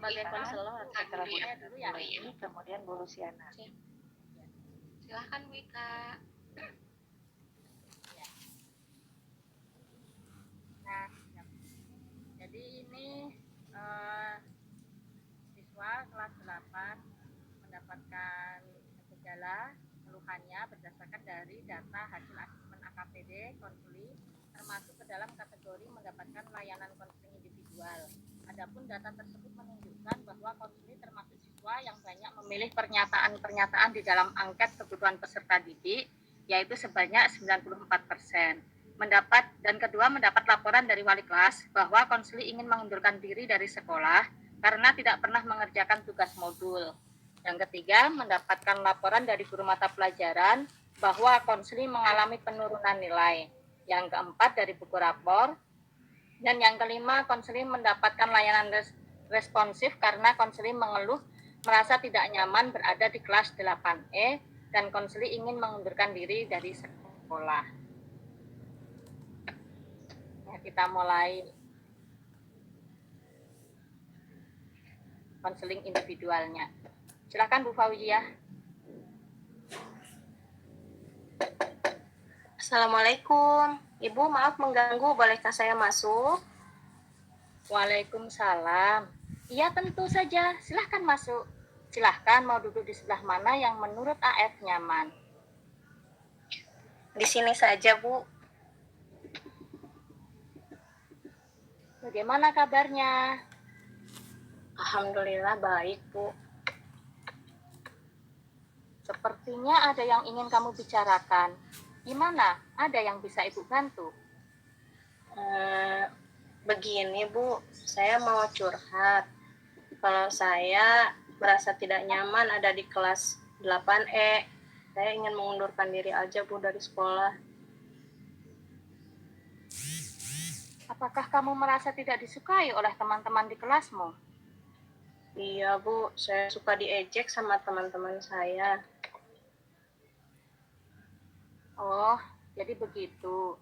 sebagai konselor Antara Bu ya dulu ya. ini kemudian Bu Luciana. Silahkan Bu Ika. Nah, jadi ini siswa kelas 8 mendapatkan gejala keluhannya berdasarkan dari data hasil asesmen AKPD konsuli termasuk ke dalam kategori mendapatkan layanan konseling individual. Adapun data tersebut menunjukkan bahwa konsuli termasuk siswa yang banyak memilih pernyataan-pernyataan di dalam angket kebutuhan peserta didik, yaitu sebanyak 94%. Dan kedua mendapat laporan dari wali kelas bahwa konsuli ingin mengundurkan diri dari sekolah karena tidak pernah mengerjakan tugas modul. Yang ketiga, mendapatkan laporan dari guru mata pelajaran bahwa konsuli mengalami penurunan nilai. Yang keempat, dari buku rapor. Dan yang kelima, konsuli mendapatkan layanan responsif karena konsuli mengeluh merasa tidak nyaman berada di kelas 8E dan konsuli ingin mengundurkan diri dari sekolah. Ya, kita mulai konseling individualnya. Silakan Bu Fauzia. Assalamualaikum. Ibu, maaf mengganggu, bolehkah saya masuk? Waalaikumsalam. Iya, tentu saja. Silahkan masuk. Silahkan mau duduk di sebelah mana yang menurut AF nyaman. Di sini saja, Bu. Bagaimana kabarnya? Alhamdulillah baik, Bu. Sepertinya ada yang ingin kamu bicarakan. Gimana? Ada yang bisa Ibu bantu? Begini, Bu. Saya mau curhat. Kalau saya merasa tidak nyaman ada di kelas 8E. Saya ingin mengundurkan diri aja, Bu, dari sekolah. Apakah kamu merasa tidak disukai oleh teman-teman di kelasmu? Iya, Bu. Saya suka diejek sama teman-teman saya. Oh, jadi begitu.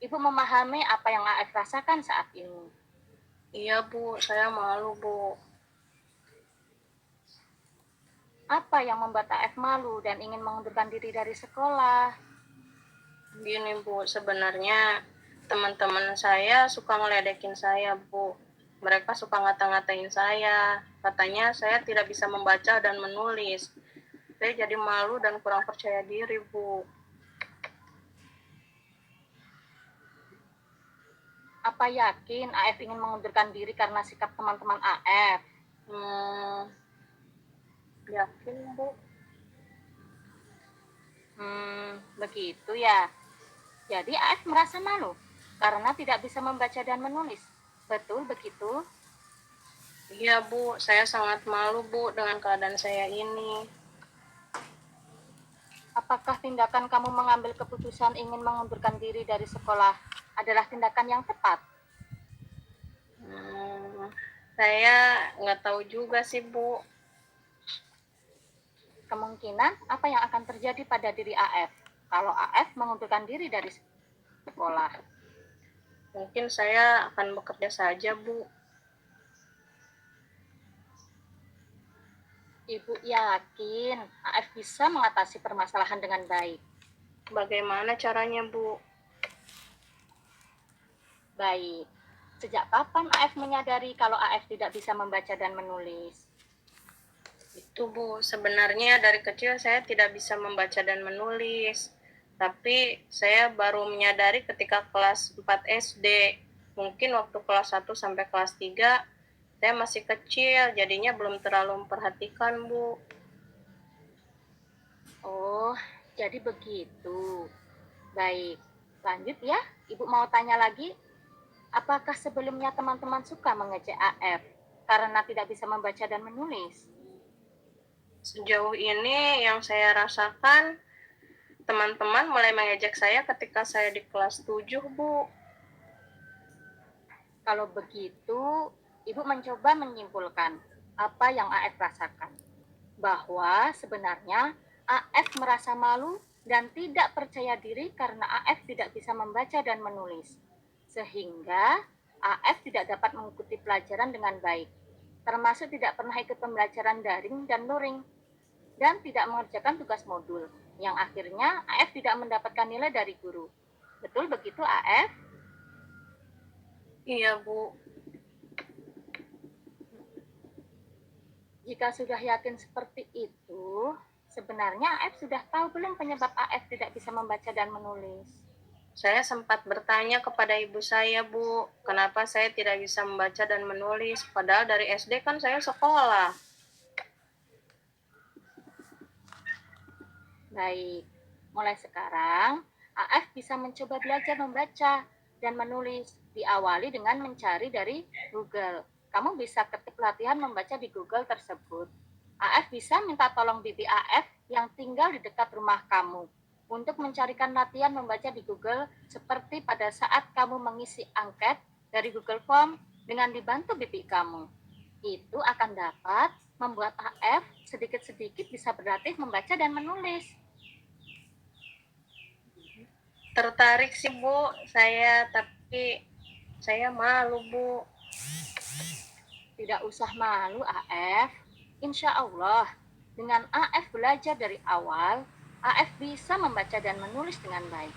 Ibu memahami apa yang AF rasakan saat ini. Iya, Bu. Saya malu, Bu. Apa yang membuat AF malu dan ingin mengundurkan diri dari sekolah? Gini, Bu. Sebenarnya teman-teman saya suka ngeledekin saya, Bu. Mereka suka ngata-ngatain saya. Katanya saya tidak bisa membaca dan menulis. Saya jadi malu dan kurang percaya diri, Bu. Apa yakin AF ingin mengundurkan diri karena sikap teman-teman AF? Yakin, Bu. Begitu ya. Jadi AF merasa malu karena tidak bisa membaca dan menulis. Betul begitu? Iya, Bu. Saya sangat malu, Bu, dengan keadaan saya ini. Apakah tindakan kamu mengambil keputusan ingin mengundurkan diri dari sekolah adalah tindakan yang tepat? Saya nggak tahu juga sih, Bu. Kemungkinan apa yang akan terjadi pada diri AF kalau AF mengundurkan diri dari sekolah? Mungkin saya akan bekerja saja, Bu. Ibu yakin AF bisa mengatasi permasalahan dengan baik? Bagaimana caranya, Bu? Baik. Sejak kapan AF menyadari kalau AF tidak bisa membaca dan menulis? Itu, Bu. Sebenarnya dari kecil saya tidak bisa membaca dan menulis. Tapi saya baru menyadari ketika kelas 4 SD. Mungkin waktu kelas 1 sampai kelas 3 saya masih kecil, jadinya belum terlalu memperhatikan, Bu. Oh, jadi begitu. Baik, lanjut ya. Ibu mau tanya lagi, apakah sebelumnya teman-teman suka mengejek AF karena tidak bisa membaca dan menulis? Sejauh ini yang saya rasakan, teman-teman mulai mengejek saya ketika saya di kelas 7, Bu. Kalau begitu, Ibu mencoba menyimpulkan apa yang AF rasakan. Bahwa sebenarnya AF merasa malu dan tidak percaya diri karena AF tidak bisa membaca dan menulis. Sehingga AF tidak dapat mengikuti pelajaran dengan baik. termasuk tidak pernah ikut pembelajaran daring dan luring, dan tidak mengerjakan tugas modul, yang akhirnya AF tidak mendapatkan nilai dari guru. Betul begitu, AF? Iya, Bu. Jika sudah yakin seperti itu, sebenarnya AF sudah tahu belum penyebab AF tidak bisa membaca dan menulis? Saya sempat bertanya kepada ibu saya, Bu, kenapa saya tidak bisa membaca dan menulis, padahal dari SD kan saya sekolah. Baik, mulai sekarang AF bisa mencoba belajar membaca dan menulis. Diawali dengan mencari dari Google. Kamu bisa ketik latihan membaca di Google tersebut. AF bisa minta tolong bibi AF yang tinggal di dekat rumah kamu untuk mencarikan latihan membaca di Google seperti pada saat kamu mengisi angket dari Google Form dengan dibantu bibi kamu. Itu akan dapat membuat AF sedikit-sedikit bisa berlatih membaca dan menulis. Tertarik sih, Bu, tapi saya malu, Bu. Tidak usah malu, AF. Insya Allah, dengan AF belajar dari awal, AF bisa membaca dan menulis dengan baik.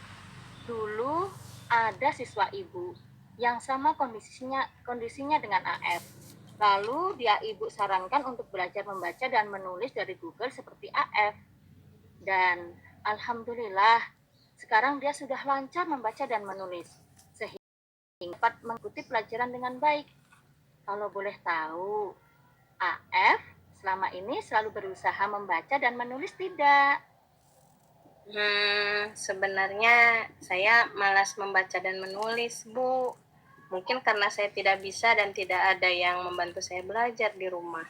Dulu ada siswa ibu yang sama kondisinya dengan AF. Lalu dia ibu sarankan untuk belajar membaca dan menulis dari Google seperti AF. Dan alhamdulillah, sekarang dia sudah lancar membaca dan menulis, sehingga dapat mengikuti pelajaran dengan baik. Kalau boleh tahu, AF selama ini selalu berusaha membaca dan menulis tidak? Sebenarnya saya malas membaca dan menulis, Bu. Mungkin karena saya tidak bisa dan tidak ada yang membantu saya belajar di rumah.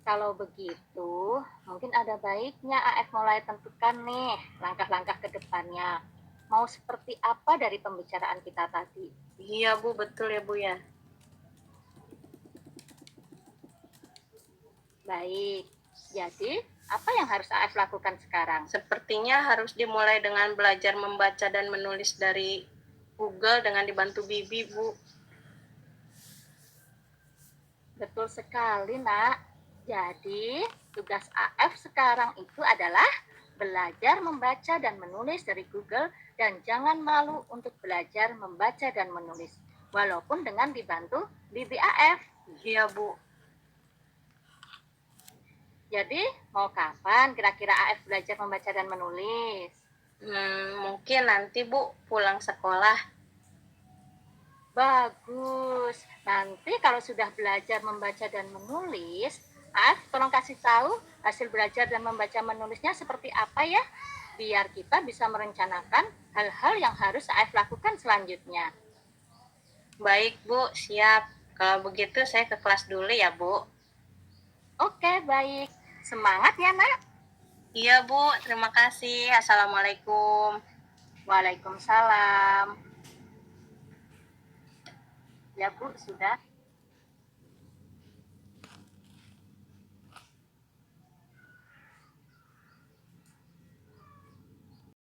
Kalau begitu, mungkin ada baiknya AF mulai tentukan nih langkah-langkah ke depannya. Mau seperti apa dari pembicaraan kita tadi? Iya, Bu, betul ya, Bu ya. Baik, jadi apa yang harus AF lakukan sekarang? Sepertinya harus dimulai dengan belajar membaca dan menulis dari Google dengan dibantu bibi, Bu. Betul sekali, Nak. Jadi, tugas AF sekarang itu adalah belajar membaca dan menulis dari Google dan jangan malu untuk belajar membaca dan menulis, walaupun dengan dibantu bibi AF. Iya, Bu. Jadi, mau kapan kira-kira AF belajar membaca dan menulis? Mungkin nanti, Bu, pulang sekolah. Bagus. Nanti kalau sudah belajar membaca dan menulis, AF tolong kasih tahu hasil belajar dan membaca menulisnya seperti apa ya, biar kita bisa merencanakan hal-hal yang harus AF lakukan selanjutnya. Baik, Bu, siap. Kalau begitu saya ke kelas dulu ya, Bu. Oke, baik. Semangat ya, Nak. Iya, Bu. Terima kasih. Assalamualaikum. Waalaikumsalam. Ya, Bu, sudah.